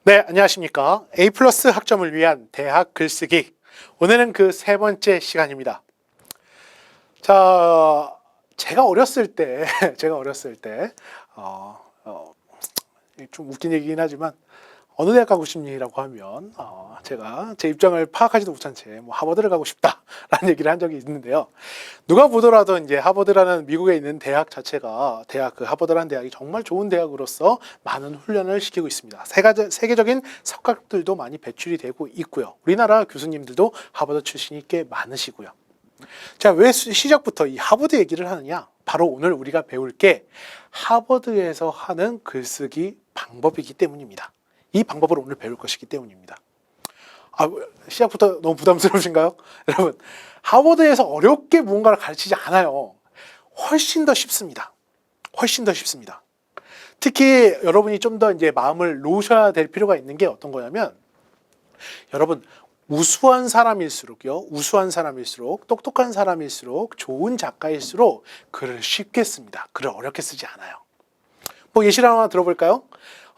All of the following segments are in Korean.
네, 안녕하십니까. A 플러스 학점을 위한 대학 글쓰기. 오늘은 그 세 번째 시간입니다. 자, 제가 어렸을 때, 어, 어, 좀 웃긴 얘기긴 하지만, 어느 대학 가고 싶니라고 하면, 제가 제 입장을 파악하지도 못한 채, 하버드를 가고 싶다라는 얘기를 한 적이 있는데요. 누가 보더라도 이제 하버드라는 미국에 있는 대학 자체가 그 하버드라는 대학이 정말 좋은 대학으로서 많은 훈련을 시키고 있습니다. 세계적인 석학들도 많이 배출이 되고 있고요. 우리나라 교수님들도 하버드 출신이 꽤 많으시고요. 자, 왜 시작부터 이 하버드 얘기를 하느냐? 바로 오늘 우리가 배울 게 하버드에서 하는 글쓰기 방법이기 때문입니다. 이 방법을 오늘 배울 것이기 때문입니다. 시작부터 너무 부담스러우신가요? 여러분, 하버드에서 어렵게 무언가를 가르치지 않아요. 훨씬 더 쉽습니다. 훨씬 더 쉽습니다. 특히 여러분이 좀 더 이제 마음을 놓으셔야 될 필요가 있는 게 어떤 거냐면, 여러분, 우수한 사람일수록요, 똑똑한 사람일수록, 좋은 작가일수록 글을 쉽게 씁니다. 글을 어렵게 쓰지 않아요. 예시를 하나 들어볼까요?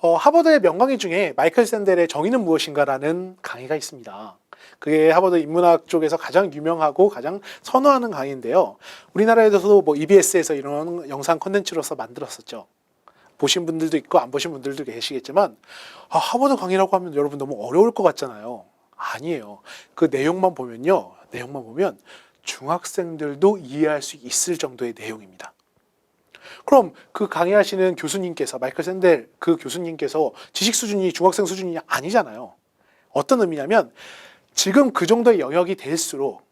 하버드의 명강의 중에 마이클 샌델의 정의는 무엇인가라는 강의가 있습니다. 그게 하버드 인문학 쪽에서 가장 유명하고 가장 선호하는 강의인데요. 우리나라에서도 EBS에서 이런 영상 콘텐츠로서 만들었었죠. 보신 분들도 있고 안 보신 분들도 계시겠지만, 하버드 강의라고 하면 여러분 너무 어려울 것 같잖아요. 아니에요. 그 내용만 보면 중학생들도 이해할 수 있을 정도의 내용입니다. 그럼 그 강의하시는 교수님께서, 마이클 샌델 그 교수님께서 지식 수준이 중학생 수준이 아니잖아요. 어떤 의미냐면, 지금 그 정도의 영역이 될수록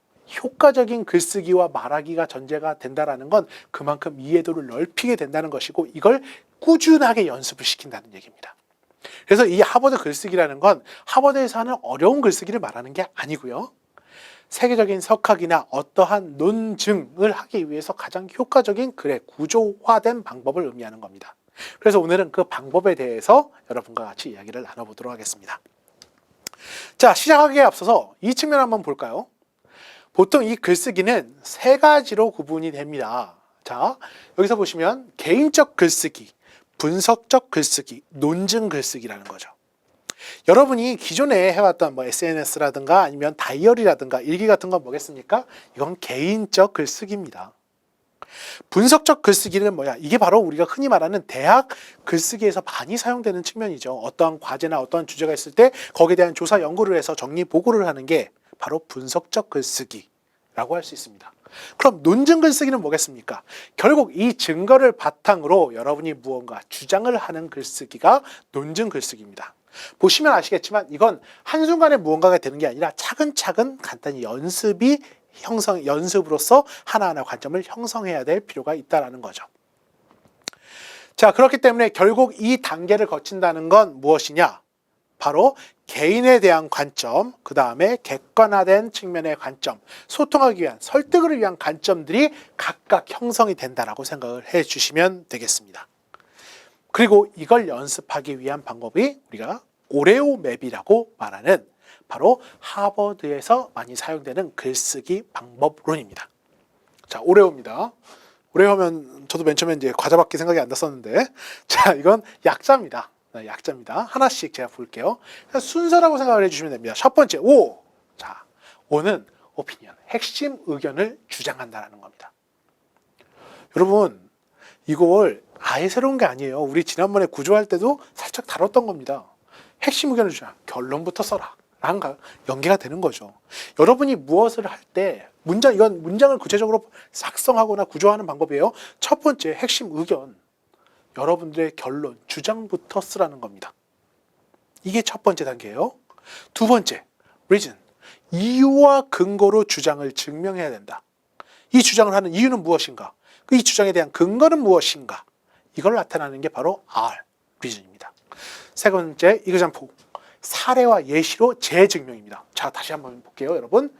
효과적인 글쓰기와 말하기가 전제가 된다는 건 그만큼 이해도를 넓히게 된다는 것이고, 이걸 꾸준하게 연습을 시킨다는 얘기입니다. 그래서 이 하버드 글쓰기라는 건 하버드에서 하는 어려운 글쓰기를 말하는 게 아니고요. 세계적인 석학이나 어떠한 논증을 하기 위해서 가장 효과적인 글의 구조화된 방법을 의미하는 겁니다. 그래서 오늘은 그 방법에 대해서 여러분과 같이 이야기를 나눠보도록 하겠습니다. 자, 시작하기에 앞서서 이 측면 한번 볼까요? 보통 이 글쓰기는 세 가지로 구분이 됩니다. 자, 여기서 보시면 개인적 글쓰기, 분석적 글쓰기, 논증 글쓰기라는 거죠. 여러분이 기존에 해왔던 SNS라든가 아니면 다이어리라든가 일기 같은 건 뭐겠습니까? 이건 개인적 글쓰기입니다. 분석적 글쓰기는 뭐야? 이게 바로 우리가 흔히 말하는 대학 글쓰기에서 많이 사용되는 측면이죠. 어떠한 과제나 어떠한 주제가 있을 때 거기에 대한 조사 연구를 해서 정리 보고를 하는 게 바로 분석적 글쓰기라고 할 수 있습니다. 그럼 논증 글쓰기는 뭐겠습니까? 결국 이 증거를 바탕으로 여러분이 무언가 주장을 하는 글쓰기가 논증 글쓰기입니다. 보시면 아시겠지만 이건 한순간에 무언가가 되는 게 아니라 차근차근 간단히 연습으로서 하나하나 관점을 형성해야 될 필요가 있다는 거죠. 자, 그렇기 때문에 결국 이 단계를 거친다는 건 무엇이냐? 바로 개인에 대한 관점, 그 다음에 객관화된 측면의 관점, 소통하기 위한, 설득을 위한 관점들이 각각 형성이 된다라고 생각을 해 주시면 되겠습니다. 그리고 이걸 연습하기 위한 방법이 우리가 오레오 맵이라고 말하는 바로 하버드에서 많이 사용되는 글쓰기 방법론입니다. 자, 오레오입니다. 오레오 하면 저도 맨 처음에 이제 과자밖에 생각이 안 났었는데, 자, 이건 약자입니다. 약자입니다. 하나씩 제가 볼게요. 순서라고 생각을 해주시면 됩니다. 첫 번째, 오. 자, 오는 오피니언, 핵심 의견을 주장한다라는 겁니다. 여러분, 이걸 아예 새로운 게 아니에요. 우리 지난번에 구조할 때도 살짝 다뤘던 겁니다. 핵심 의견을 주장, 결론부터 써라. 라는 연계가 되는 거죠. 여러분이 무엇을 할 때 이건 문장을 구체적으로 작성하거나 구조하는 방법이에요. 첫 번째, 핵심 의견. 여러분들의 결론, 주장부터 쓰라는 겁니다. 이게 첫 번째 단계예요. 두 번째, reason. 이유와 근거로 주장을 증명해야 된다. 이 주장을 하는 이유는 무엇인가? 이 주장에 대한 근거는 무엇인가? 이걸 나타내는 게 바로 R, reason입니다. 세 번째, example. 사례와 예시로 재증명입니다. 자, 다시 한번 볼게요, 여러분.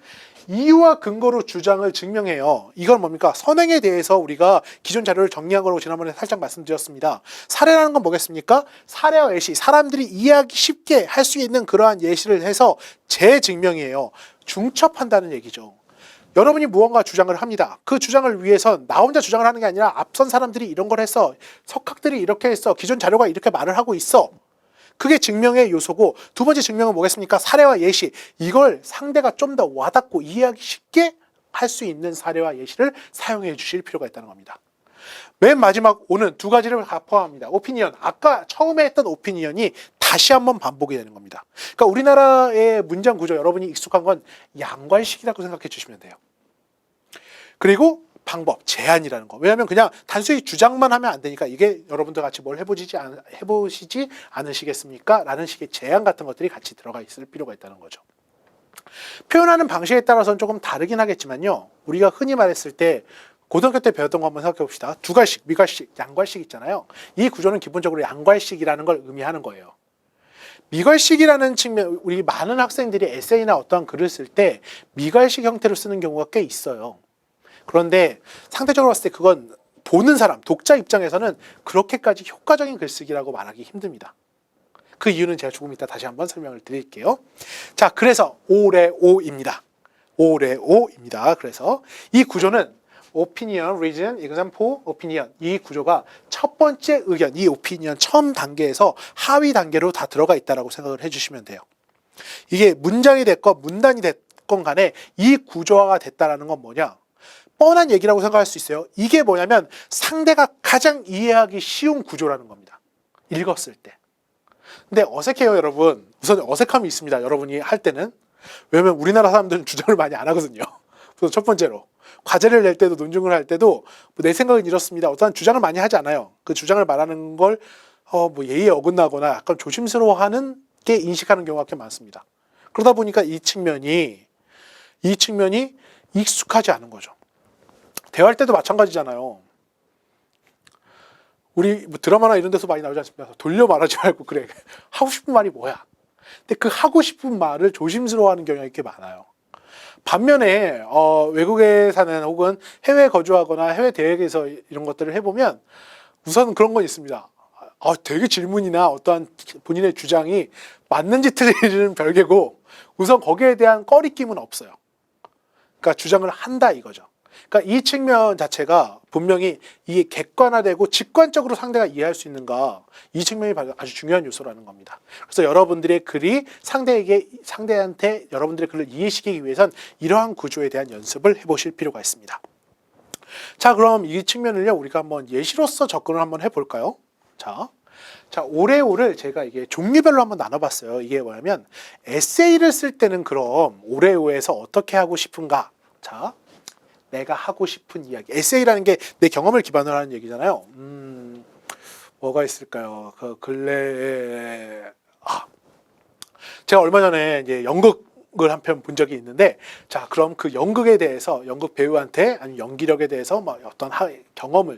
이유와 근거로 주장을 증명해요. 이건 뭡니까? 선행에 대해서 우리가 기존 자료를 정리한 거라고 지난번에 살짝 말씀드렸습니다. 사례라는 건 뭐겠습니까? 사례와 예시, 사람들이 이해하기 쉽게 할 수 있는 그러한 예시를 해서 재증명이에요. 중첩한다는 얘기죠. 여러분이 무언가 주장을 합니다. 그 주장을 위해서 나 혼자 주장을 하는 게 아니라 앞선 사람들이 이런 걸 했어. 석학들이 이렇게 했어. 기존 자료가 이렇게 말을 하고 있어. 그게 증명의 요소고, 두 번째 증명은 뭐겠습니까? 사례와 예시. 이걸 상대가 좀 더 와닿고 이해하기 쉽게 할 수 있는 사례와 예시를 사용해 주실 필요가 있다는 겁니다. 맨 마지막 오는 두 가지를 포함합니다. 오피니언. 아까 처음에 했던 오피니언이 다시 한번 반복이 되는 겁니다. 그러니까 우리나라의 문장 구조, 여러분이 익숙한 건 양괄식이라고 생각해 주시면 돼요. 그리고 방법, 제안이라는 거. 왜냐하면 그냥 단순히 주장만 하면 안 되니까, 이게 여러분들 같이 뭘 해보시지 않으시겠습니까? 라는 식의 제안 같은 것들이 같이 들어가 있을 필요가 있다는 거죠. 표현하는 방식에 따라서는 조금 다르긴 하겠지만요. 우리가 흔히 말했을 때 고등학교 때 배웠던 거 한번 생각해 봅시다. 두괄식, 미괄식, 양괄식 있잖아요. 이 구조는 기본적으로 양괄식이라는 걸 의미하는 거예요. 미괄식이라는 측면, 우리 많은 학생들이 에세이나 어떠한 글을 쓸 때 미괄식 형태로 쓰는 경우가 꽤 있어요. 그런데 상대적으로 봤을 때 그건 보는 사람, 독자 입장에서는 그렇게까지 효과적인 글쓰기라고 말하기 힘듭니다. 그 이유는 제가 조금 이따 다시 한번 설명을 드릴게요. 자, 그래서 오레오입니다. 오레오입니다. 그래서 이 구조는 opinion, reason, example, opinion. 이 구조가 첫 번째 의견, 이 opinion 처음 단계에서 하위 단계로 다 들어가 있다고 생각을 해주시면 돼요. 이게 문장이 됐건 문단이 됐건 간에 이 구조화가 됐다는 건 뭐냐? 뻔한 얘기라고 생각할 수 있어요. 이게 뭐냐면 상대가 가장 이해하기 쉬운 구조라는 겁니다. 읽었을 때. 근데 어색해요, 여러분. 우선 어색함이 있습니다, 여러분이 할 때는. 왜냐면 우리나라 사람들은 주장을 많이 안 하거든요. 그래서 첫 번째로 과제를 낼 때도 논증을 할 때도 내 생각은 이렇습니다. 어떠한 주장을 많이 하지 않아요. 그 주장을 말하는 걸 예의에 어긋나거나 약간 조심스러워하는 게 인식하는 경우가 꽤 많습니다. 그러다 보니까 이 측면이 익숙하지 않은 거죠. 대화할 때도 마찬가지잖아요. 우리 드라마나 이런 데서 많이 나오지 않습니까? 돌려 말하지 말고 그래. 하고 싶은 말이 뭐야? 근데 그 하고 싶은 말을 조심스러워하는 경향이 꽤 많아요. 반면에 외국에 사는 혹은 해외에 거주하거나 해외 대학에서 이런 것들을 해보면 우선 그런 건 있습니다. 되게 질문이나 어떠한 본인의 주장이 맞는지 틀리는지는 별개고 우선 거기에 대한 꺼리낌은 없어요. 그러니까 주장을 한다 이거죠. 그러니까 이 측면 자체가 분명히 이게 객관화되고 직관적으로 상대가 이해할 수 있는가, 이 측면이 아주 중요한 요소라는 겁니다. 그래서 여러분들의 글이 상대한테 여러분들의 글을 이해시키기 위해선 이러한 구조에 대한 연습을 해보실 필요가 있습니다. 자, 그럼 이 측면을요 우리가 한번 예시로서 접근을 한번 해볼까요? 자, 오레오를 제가 이게 종류별로 한번 나눠봤어요. 이게 뭐냐면 에세이를 쓸 때는 그럼 오레오에서 어떻게 하고 싶은가? 자, 내가 하고 싶은 이야기. 에세이라는 게 내 경험을 기반으로 하는 얘기잖아요. 뭐가 있을까요? 그 근래에 제가 얼마 전에 이제 연극을 한 편 본 적이 있는데, 자, 그럼 그 연극에 대해서 연극 배우한테 아니면 연기력에 대해서 어떤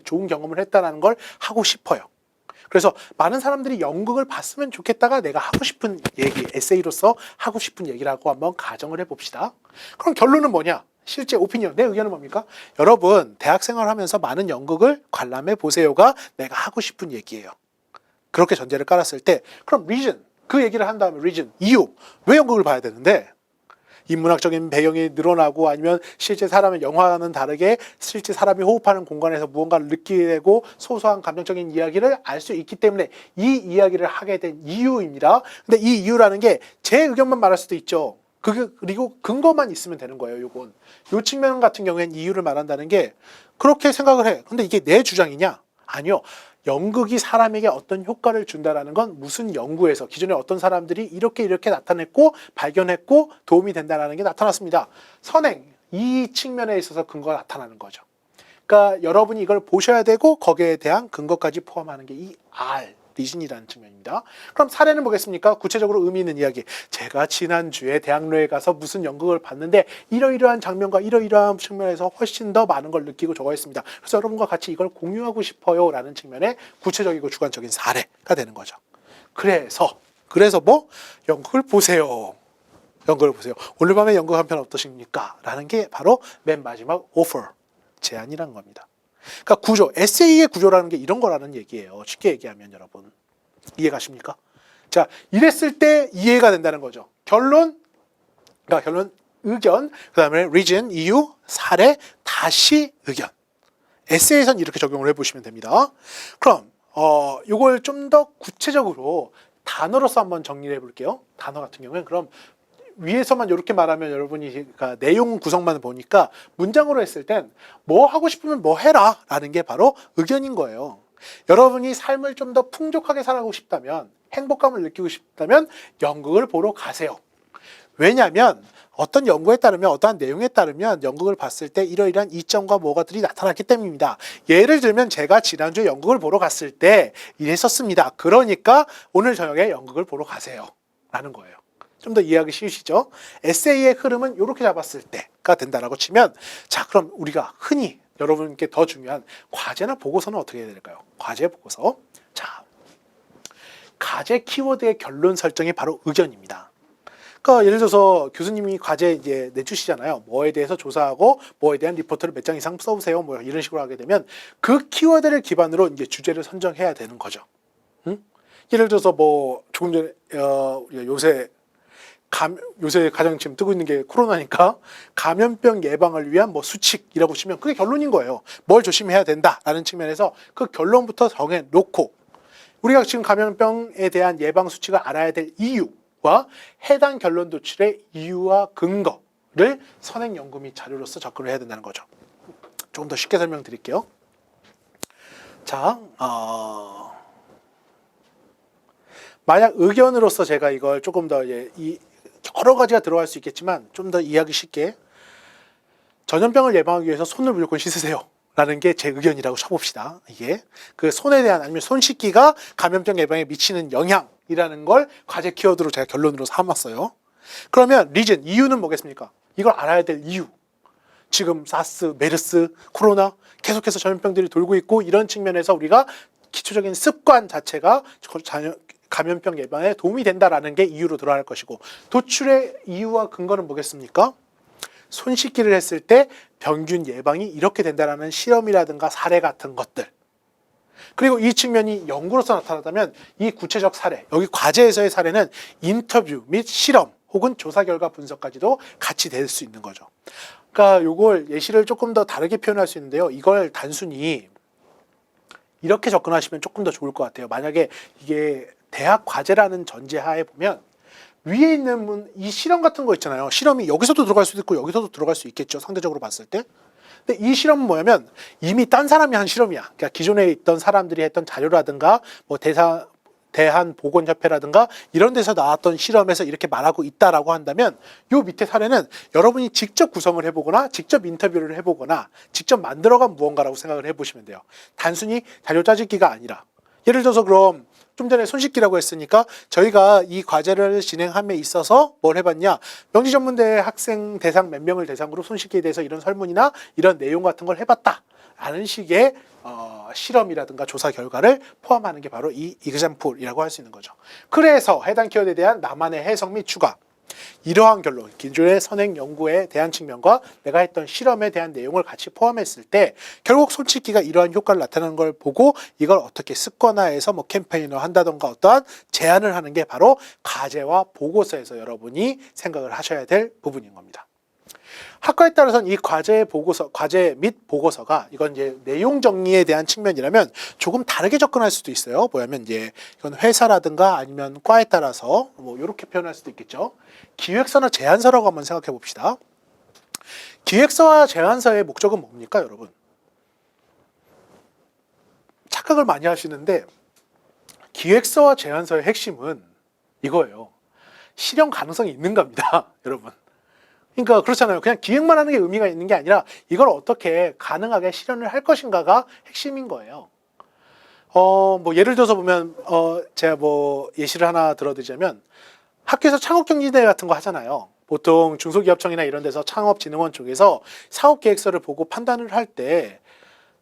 좋은 경험을 했다라는 걸 하고 싶어요. 그래서 많은 사람들이 연극을 봤으면 좋겠다가 내가 하고 싶은 얘기, 에세이로서 하고 싶은 얘기라고 한번 가정을 해봅시다. 그럼 결론은 뭐냐? 실제 오피니언, 내 의견은 뭡니까? 여러분, 대학생활 하면서 많은 연극을 관람해 보세요가 내가 하고 싶은 얘기예요. 그렇게 전제를 깔았을 때, 그럼 reason, 그 얘기를 한 다음에 reason, 이유, 왜 연극을 봐야 되는데? 인문학적인 배경이 늘어나고 아니면 실제 사람의 영화와는 다르게 실제 사람이 호흡하는 공간에서 무언가를 느끼게 되고 소소한 감정적인 이야기를 알 수 있기 때문에 이 이야기를 하게 된 이유입니다. 근데 이 이유라는 게 제 의견만 말할 수도 있죠. 그리고 근거만 있으면 되는 거예요. 요건. 요 측면 같은 경우에는 이유를 말한다는 게 그렇게 생각을 해. 근데 이게 내 주장이냐? 아니요. 연극이 사람에게 어떤 효과를 준다라는 건 무슨 연구에서 기존에 어떤 사람들이 이렇게 나타냈고 발견했고 도움이 된다는 게 나타났습니다. 선행, 이 측면에 있어서 근거가 나타나는 거죠. 그러니까 여러분이 이걸 보셔야 되고 거기에 대한 근거까지 포함하는 게 이 R, 리즌이라는 측면입니다. 그럼 사례는 뭐겠습니까? 구체적으로 의미 있는 이야기. 제가 지난주에 대학로에 가서 무슨 연극을 봤는데 이러이러한 장면과 이러이러한 측면에서 훨씬 더 많은 걸 느끼고 저거했습니다. 그래서 여러분과 같이 이걸 공유하고 싶어요 라는 측면의 구체적이고 주관적인 사례가 되는 거죠. 그래서 뭐? 연극을 보세요. 연극을 보세요. 오늘 밤에 연극 한 편 어떠십니까? 라는 게 바로 맨 마지막 offer, 제안이라는 겁니다. 그러니까 구조, 에세이의 구조라는 게 이런 거라는 얘기예요. 쉽게 얘기하면 여러분 이해가십니까? 자, 이랬을 때 이해가 된다는 거죠. 결론, 의견, 그 다음에 reason, 이유, 사례, 다시 의견. 에세이에선 이렇게 적용을 해보시면 됩니다. 그럼 요걸 좀 더 구체적으로 단어로서 한번 정리를 해볼게요. 단어 같은 경우는 그럼 위에서만 이렇게 말하면 여러분이 그러니까 내용 구성만 보니까 문장으로 했을 땐 뭐 하고 싶으면 뭐 해라 라는 게 바로 의견인 거예요. 여러분이 삶을 좀 더 풍족하게 살아가고 싶다면, 행복감을 느끼고 싶다면 연극을 보러 가세요. 왜냐하면 어떤 연구에 따르면, 어떠한 내용에 따르면 연극을 봤을 때 이러이러한 이점과 뭐가들이 나타났기 때문입니다. 예를 들면 제가 지난주에 연극을 보러 갔을 때 이랬었습니다. 그러니까 오늘 저녁에 연극을 보러 가세요 라는 거예요. 좀 더 이해하기 쉬우시죠? 에세이의 흐름은 이렇게 잡았을 때가 된다라고 치면, 자, 그럼 우리가 흔히 여러분께 더 중요한 과제나 보고서는 어떻게 해야 될까요? 과제, 보고서. 자, 과제 키워드의 결론 설정이 바로 의견입니다. 그러니까 예를 들어서 교수님이 과제 이제 내주시잖아요. 뭐에 대해서 조사하고 뭐에 대한 리포트를 몇 장 이상 써보세요. 뭐 이런 식으로 하게 되면 그 키워드를 기반으로 이제 주제를 선정해야 되는 거죠. 응? 예를 들어서 뭐 조금 전에 요새 가장 지금 뜨고 있는 게 코로나니까 감염병 예방을 위한 뭐 수칙이라고 치면 그게 결론인 거예요. 뭘 조심해야 된다라는 측면에서 그 결론부터 정해놓고 우리가 지금 감염병에 대한 예방 수칙을 알아야 될 이유와 해당 결론 도출의 이유와 근거를 선행 연구 및 자료로서 접근을 해야 된다는 거죠. 조금 더 쉽게 설명드릴게요. 자, 만약 의견으로서 제가 이걸 조금 더 여러 가지가 들어갈 수 있겠지만 좀 더 이해하기 쉽게 전염병을 예방하기 위해서 손을 무조건 씻으세요 라는 게 제 의견이라고 쳐봅시다. 이게 그 손에 대한 아니면 손 씻기가 감염병 예방에 미치는 영향이라는 걸 과제 키워드로 제가 결론으로 삼았어요. 그러면 리즌, 이유는 뭐겠습니까? 이걸 알아야 될 이유. 지금 사스, 메르스, 코로나 계속해서 전염병들이 돌고 있고 이런 측면에서 우리가 기초적인 습관 자체가 감염병 예방에 도움이 된다라는 게 이유로 들어갈 것이고, 도출의 이유와 근거는 뭐겠습니까? 손 씻기를 했을 때 병균 예방이 이렇게 된다라는 실험이라든가 사례 같은 것들. 그리고 이 측면이 연구로서 나타났다면 이 구체적 사례, 여기 과제에서의 사례는 인터뷰 및 실험 혹은 조사 결과 분석까지도 같이 될 수 있는 거죠. 그러니까 이걸 예시를 조금 더 다르게 표현할 수 있는데요. 이걸 단순히 이렇게 접근하시면 조금 더 좋을 것 같아요. 만약에 이게 대학 과제라는 전제하에 보면 위에 있는 이 실험 같은 거 있잖아요. 실험이 여기서도 들어갈 수도 있고 여기서도 들어갈 수 있겠죠. 상대적으로 봤을 때. 근데 이 실험은 뭐냐면 이미 딴 사람이 한 실험이야. 그러니까 기존에 있던 사람들이 했던 자료라든가 뭐 대한보건협회라든가 이런 데서 나왔던 실험에서 이렇게 말하고 있다라고 한다면 요 밑에 사례는 여러분이 직접 구성을 해보거나 직접 인터뷰를 해보거나 직접 만들어간 무언가라고 생각을 해보시면 돼요. 단순히 자료 짜집기가 아니라, 예를 들어서 그럼 좀 전에 손 씻기라고 했으니까 저희가 이 과제를 진행함에 있어서 뭘 해봤냐, 명지전문대 학생 대상 몇 명을 대상으로 손 씻기에 대해서 이런 설문이나 이런 내용 같은 걸 해봤다 라는 식의 실험이라든가 조사 결과를 포함하는 게 바로 이 example이라고 할 수 있는 거죠. 그래서 해당 키워드에 대한 나만의 해석 및 추가, 이러한 결론, 기존의 선행 연구에 대한 측면과 내가 했던 실험에 대한 내용을 같이 포함했을 때 결국 손 씻기가 이러한 효과를 나타내는 걸 보고 이걸 어떻게 습관화해서 뭐 캠페인을 한다던가 어떠한 제안을 하는 게 바로 과제와 보고서에서 여러분이 생각을 하셔야 될 부분인 겁니다. 학과에 따라서는 이 과제 및 보고서가 이건 이제 내용 정리에 대한 측면이라면 조금 다르게 접근할 수도 있어요. 뭐냐면 이제 이건 회사라든가 아니면 과에 따라서 뭐 이렇게 표현할 수도 있겠죠. 기획서나 제안서라고 한번 생각해 봅시다. 기획서와 제안서의 목적은 뭡니까, 여러분? 착각을 많이 하시는데 기획서와 제안서의 핵심은 이거예요. 실현 가능성이 있는 겁니다, 여러분. 그러니까 그렇잖아요. 그냥 기획만 하는 게 의미가 있는 게 아니라 이걸 어떻게 가능하게 실현을 할 것인가가 핵심인 거예요. 뭐 예를 들어서 보면 제가 뭐 예시를 하나 들어드리자면 학교에서 창업경진대회 같은 거 하잖아요. 보통 중소기업청이나 이런 데서 창업진흥원 쪽에서 사업계획서를 보고 판단을 할 때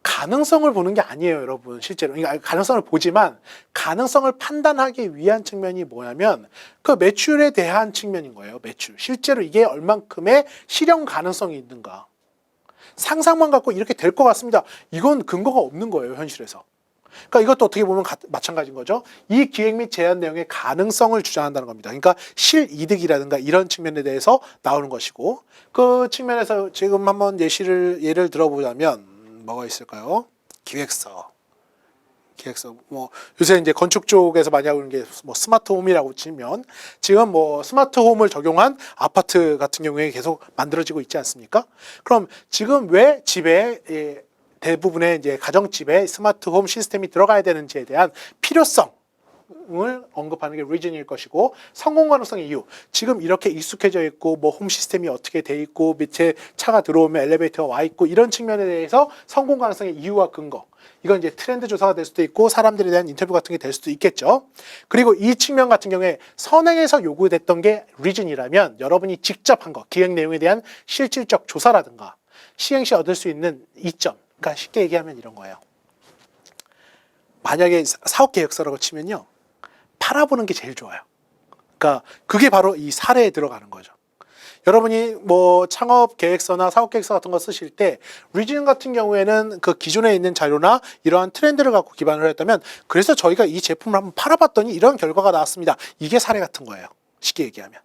가능성을 보는 게 아니에요, 여러분. 실제로. 그러니까 가능성을 보지만 가능성을 판단하기 위한 측면이 뭐냐면 그 매출에 대한 측면인 거예요. 매출. 실제로 이게 얼만큼의 실현 가능성이 있는가. 상상만 갖고 이렇게 될 것 같습니다. 이건 근거가 없는 거예요, 현실에서. 그러니까 이것도 어떻게 보면 마찬가지인 거죠. 이 기획 및 제안 내용의 가능성을 주장한다는 겁니다. 그러니까 실이득이라든가 이런 측면에 대해서 나오는 것이고, 그 측면에서 지금 한번 예를 들어보자면 뭐가 있을까요? 기획서. 계획서. 뭐 요새 이제 건축 쪽에서 많이 하고 있는 게 뭐 스마트홈이라고 치면 지금 뭐 스마트홈을 적용한 아파트 같은 경우에 계속 만들어지고 있지 않습니까? 그럼 지금 왜 집에 대부분의 이제 가정집에 스마트홈 시스템이 들어가야 되는지에 대한 필요성을 언급하는 게 리즌일 것이고, 성공 가능성의 이유. 지금 이렇게 익숙해져 있고 뭐 홈 시스템이 어떻게 돼 있고 밑에 차가 들어오면 엘리베이터가 와 있고 이런 측면에 대해서 성공 가능성의 이유와 근거. 이건 이제 트렌드 조사가 될 수도 있고 사람들에 대한 인터뷰 같은 게 될 수도 있겠죠. 그리고 이 측면 같은 경우에 선행에서 요구됐던 게 리즌이라면 여러분이 직접 한 거, 기획 내용에 대한 실질적 조사라든가 시행 시 얻을 수 있는 이점. 그러니까 쉽게 얘기하면 이런 거예요. 만약에 사업 계획서라고 치면요, 팔아보는 게 제일 좋아요. 그러니까 그게 바로 이 사례에 들어가는 거죠. 여러분이 뭐 창업 계획서나 사업 계획서 같은 거 쓰실 때 리진 같은 경우에는 그 기존에 있는 자료나 이러한 트렌드를 갖고 기반을 했다면, 그래서 저희가 이 제품을 한번 팔아봤더니 이런 결과가 나왔습니다. 이게 사례 같은 거예요. 쉽게 얘기하면.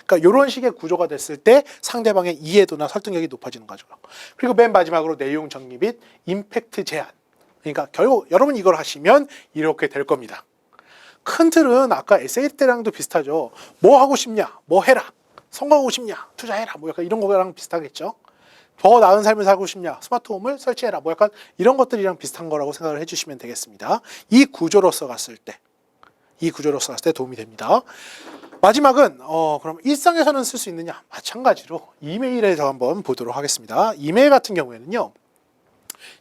그러니까 이런 식의 구조가 됐을 때 상대방의 이해도나 설득력이 높아지는 거죠. 그리고 맨 마지막으로 내용 정리 및 임팩트 제한. 그러니까 결국 여러분이 이걸 하시면 이렇게 될 겁니다. 큰 틀은 아까 에세이 때랑도 비슷하죠. 뭐 하고 싶냐? 뭐 해라. 성공하고 싶냐? 투자해라. 뭐 약간 이런 거랑 비슷하겠죠. 더 나은 삶을 살고 싶냐? 스마트홈을 설치해라. 뭐 약간 이런 것들이랑 비슷한 거라고 생각을 해주시면 되겠습니다. 이 구조로서 갔을 때 도움이 됩니다. 마지막은 그럼 일상에서는 쓸 수 있느냐? 마찬가지로 이메일에서 한번 보도록 하겠습니다. 이메일 같은 경우에는요,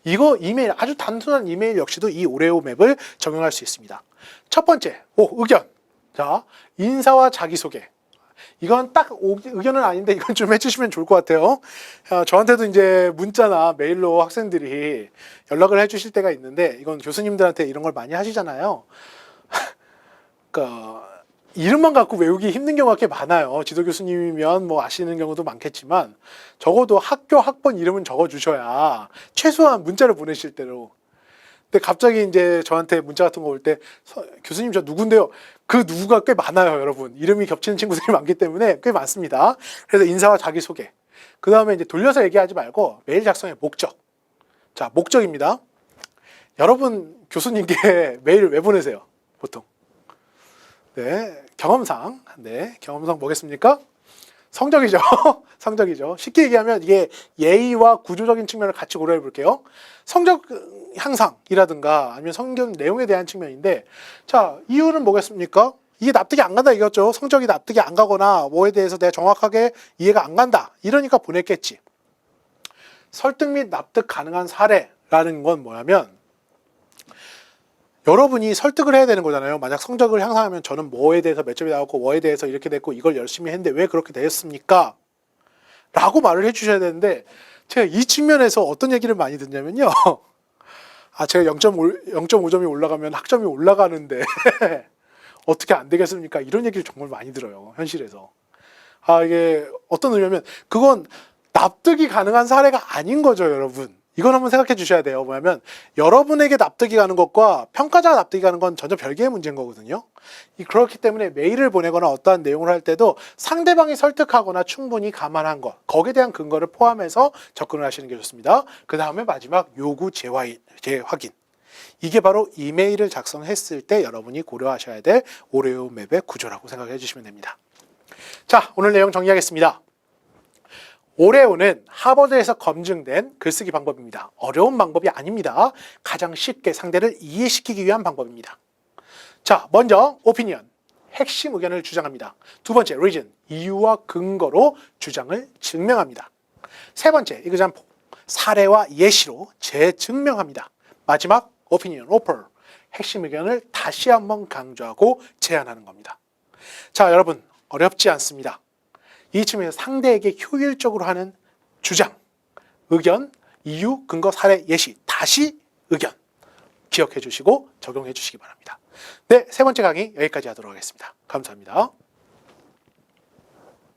이거 이메일, 아주 단순한 이메일 역시도 이 오레오 맵을 적용할 수 있습니다. 첫 번째, 의견. 자, 인사와 자기소개. 이건 딱 의견은 아닌데 이건 좀 해주시면 좋을 것 같아요. 저한테도 이제 문자나 메일로 학생들이 연락을 해주실 때가 있는데, 이건 교수님들한테 이런 걸 많이 하시잖아요. 그러니까 이름만 갖고 외우기 힘든 경우가 꽤 많아요. 지도 교수님이면 뭐 아시는 경우도 많겠지만 적어도 학교 학번 이름은 적어주셔야 최소한 문자를 보내실 때로. 근데 갑자기 이제 저한테 문자 같은 거 올 때 교수님 저 누군데요? 그 누구가 꽤 많아요, 여러분. 이름이 겹치는 친구들이 많기 때문에 꽤 많습니다. 그래서 인사와 자기소개. 그 다음에 이제 돌려서 얘기하지 말고 메일 작성의 목적. 자, 목적입니다. 여러분 교수님께 메일을 왜 보내세요? 보통. 네, 경험상 뭐겠습니까? 성적이죠. 성적이죠. 쉽게 얘기하면 이게 예의와 구조적인 측면을 같이 고려해 볼게요. 성적 향상이라든가 아니면 성경 내용에 대한 측면인데, 자, 이유는 뭐겠습니까? 이게 납득이 안 간다 이거죠. 성적이 납득이 안 가거나 뭐에 대해서 내가 정확하게 이해가 안 간다. 이러니까 보냈겠지. 설득 및 납득 가능한 사례라는 건 뭐냐면, 여러분이 설득을 해야 되는 거잖아요. 만약 성적을 향상하면 저는 뭐에 대해서 몇 점이 나왔고 뭐에 대해서 이렇게 됐고 이걸 열심히 했는데 왜 그렇게 되었습니까? 라고 말을 해주셔야 되는데, 제가 이 측면에서 어떤 얘기를 많이 듣냐면요. 제가 0.5점이 올라가면 학점이 올라가는데 어떻게 안 되겠습니까? 이런 얘기를 정말 많이 들어요. 현실에서. 이게 어떤 의미냐면 그건 납득이 가능한 사례가 아닌 거죠, 여러분. 이건 한번 생각해 주셔야 돼요. 뭐냐면 여러분에게 납득이 가는 것과 평가자가 납득이 가는 건 전혀 별개의 문제인 거거든요. 그렇기 때문에 메일을 보내거나 어떠한 내용을 할 때도 상대방이 설득하거나 충분히 감안한 것, 거기에 대한 근거를 포함해서 접근을 하시는 게 좋습니다. 그 다음에 마지막 요구 재확인. 이게 바로 이메일을 작성했을 때 여러분이 고려하셔야 될 오레오 맵의 구조라고 생각해 주시면 됩니다. 자, 오늘 내용 정리하겠습니다. 오레오는 하버드에서 검증된 글쓰기 방법입니다. 어려운 방법이 아닙니다. 가장 쉽게 상대를 이해시키기 위한 방법입니다. 자, 먼저 오피니언, 핵심 의견을 주장합니다. 두 번째, 리즌, 이유와 근거로 주장을 증명합니다. 세 번째, example, 사례와 예시로 재증명합니다. 마지막, 오피니언, 오퍼, 핵심 의견을 다시 한번 강조하고 제안하는 겁니다. 자, 여러분, 어렵지 않습니다. 이 측면에서 상대에게 효율적으로 하는 주장, 의견, 이유, 근거, 사례, 예시, 다시 의견 기억해 주시고 적용해 주시기 바랍니다. 네, 세 번째 강의 여기까지 하도록 하겠습니다. 감사합니다.